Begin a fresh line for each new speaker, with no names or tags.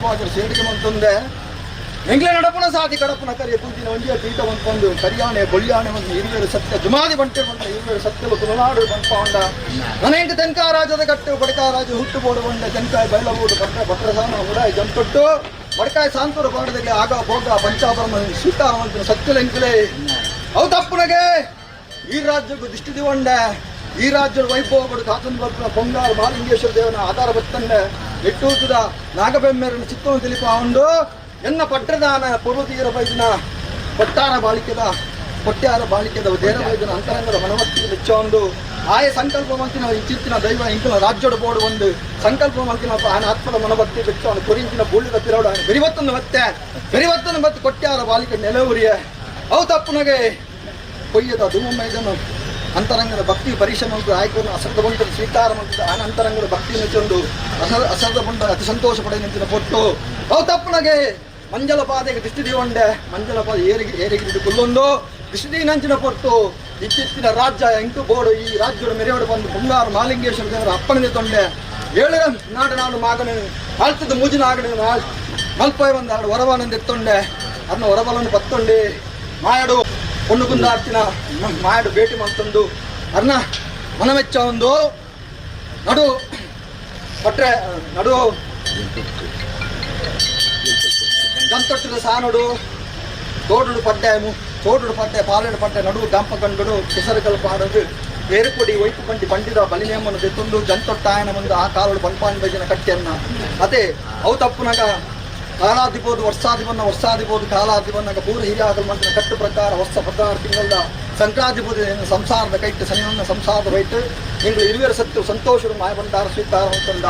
ಸೇಡಿಗೆ ಮಂತೊಂದೆ ಎಂಗ್ಲೆ ನಡಪನ ಸಾಧಿ ಕಡಪನ ಕರಿಯ ಕುಂತಿನ ಒಂಜಿಯ ಪೀಠ ಬಂದ್ಕೊಂಡು ಕರಿಯಾಣೆ ಬೊಳ್ಯಾಣೆ ಒಂದು ಹಿರಿಯರು ಸತ್ಯ ಜುಮಾದಿ ಬಂಟೆ ಬಂದ ಹಿರಿಯರು ಸತ್ಯವು ತುಳುನಾಡು ಬಂದ್ಕೊಂಡ ನನಗೆ ತೆಂಕಾರಾಜದ ಗಟ್ಟೆ ಬಡಕಾರಾಜ ಹುಟ್ಟು ಬೋಡು ಬಂಡೆ ತೆಂಕಾಯಿ ಬಯಲಬೋಡು ಬಟ್ರೆ ಭಟ್ರಸಾನ ಉಡಾಯಿ ಜಂತೊಟ್ಟು ಬಡಕಾಯಿ ಸಾಂತೂರ ಪಾಡದಲ್ಲಿ ಆಗ ಭೋಗ ಪಂಚಾಭರಣ ಸೀತಾವಂತನ ಸತ್ಯಲೆಂಕಲೆ ಅವು ತಪ್ಪುನಗೆ ಈ ರಾಜ್ಯಕ್ಕೂ ದಿಷ್ಟಿ ದಿವಂಡೆ ಈ ರಾಜ್ಯದ ವೈಭವಗಳು ಕಾತನ್ ಬರ್ಪನ ಪೊಂಗಾರು ಮಹಾಲಿಂಗೇಶ್ವರ ದೇವನ ಆಧಾರ ಬತ್ತಂಡೆ ಎಟ್ಟೂತದ ನಾಗಬೆಮ್ಮೆರನ ಚಿತ್ತವನ್ನು ತಿಳಿಪಾಂಡು ಎನ್ನ ಪಟ್ಟದಾನ ಪೂರ್ವತೀರ ಬೈದಿನ ಪಟ್ಟಾರ ಬಾಳಿಕೆದ ಪಟ್ಟ್ಯಾರ ಬಾಳಿಕೆದ ದೇರ ಬೈದಿನ ಅಂತರಂಗದ ಮನವರ್ತಿ ಮೆಚ್ಚೊಂದು ಆಯ ಸಂಕಲ್ಪ ಮಂತಿನ ಇಚ್ಚಿತ್ತಿನ ದೈವ ಇಂಕನ ರಾಜ್ಯದ ಬೋರ್ಡು ಒಂದು ಸಂಕಲ್ಪ ಮಂತಿನ ಆನ ಆತ್ಮದ ಮನಭಕ್ತಿ ಬೆಚ್ಚವನು ಕೊರಿಂಚಿನ ಬೂಳಿದ ಪಿರೌಡ ಬೆರಿವತ್ತನ್ನು ಮತ್ತೆ ಕೊಟ್ಟ್ಯಾರ ಬಾಳಿಕೆ ನೆಲವರಿಯ ಅವು ತಪ್ಪುನಗೆ ಕೊಯ್ಯದ ಧೂಮೈದನು ಅಂತರಂಗದ ಭಕ್ತಿ ಪರಿಶ್ರಮ ಆಯ್ಕೆಯನ್ನು ಅಸರ್ಧ ಬಂಟದ ಸ್ವೀಕಾರ ಮಾಡಿದ ಆನ ಅಂತರಂಗದ ಭಕ್ತಿ ಮೆಚ್ಚೊಂದು ಅಸರ್ಧ ಬಂಟ ಅತಿ ಸಂತೋಷ ಪಡೆ ನಿಂತಿನ ಪೊಟ್ಟು ಅವು ತಪ್ಪುನಗೆ ಮಂಜಲ ಪಾದೆಗೆ ದಿಷ್ಟಿ ದಿವಂಡೆ ಮಂಜಲ ಪಾದ ಏರಿಗೆ ಕುಲ್ಲೊಂದು ದಿಷ್ಟಿ ನಂಚಿನ ಪೊಟ್ಟು ಇಚ್ಚಿತ್ತಿನ ರಾಜ್ಯ ಎಂಟು ಬೋರ್ಡು ಈ ರಾಜ್ಯದ ಮೆರೆಯೋಡು ಬಂದು ಬಂಗಾರು ಮಹಾಲಿಂಗೇಶ್ವರ ದೇವರ ಅಪ್ಪಣೆ ತೊಂಡೆ ಏಳರ ನಾಡು ಮಗನ ಆಳ್ತದ ಮೂಜಿನ ಆಗಡೆ ಮಲ್ಪೈ ಬಂದ ಆಡು ಹೊರವನಂದು ಎತ್ತೊಂಡೆ ಅದನ್ನ ಹೊರಬಲನ್ನು ಬತ್ತೊಂಡೆ ಮಾಯಡು பொண்ணு குந்தாರ್ತಿನ ಮಾಯಡು ಭೇಟಿ ಮಾಡ್ತಂದು ಅರ್ನ ಮನಮೆಚ್ಚ ಒಂದು ನಡು ಪಟ್ರೆ ನಡು ಗಂತೊಟ್ಟಿದ ಸಾನಡು ತೋಡುಡು ಪಡ್ಡೆ ಪಾಲೆಡು ಪಡ್ಡೆ ನಡು ಗಾಂಪ ಕಂಡು ಕೆಸರುಗಳು ಪಾಡೋದು ಬೇರುಕೊಡಿ ವೈಪು ಬಂಡಿ ಬಂಡಿದ ಬಲಿನೇಮನ್ನು ತೆತ್ತೊಂದು ಗಂತೊಟ್ಟಾಯನ ಮುಂದೆ ಆ ಕಾಲೋಡು ಬಂಪಾನ್ ಬೈಜಿನ ಕಟ್ಟೆಯನ್ನ ಅದೇ ಅವು ತಪ್ಪುನಾಗ ಕಾಲಾದಿಬೋದು ವರ್ಷಾದಿಬೋದು ಕಾಲಾದಿಬನ್ನಾಗ ಪೂರ ಹಿರಿಯ ಆಗಲು ಮಂತ್ರ ಕಟ್ಟು ಪ್ರಕಾರ ವರ್ಷ 16 ತಿಂಗಳ ಸಂಕ್ರಾಂತಿಬೋದು ಸಂಸಾರದ ಕೈಟ್ಟು ಶನಿಯನ್ನ ಸಂಸಾರದ ವೈಟ್ ನಿಂಗಳು ಹಿರಿಯರ ಸತ್ತು ಸಂತೋಷರು ಮಾಯ ಬಂದಾರ ಸ್ವೀಕಾರ ಅಂತಂದ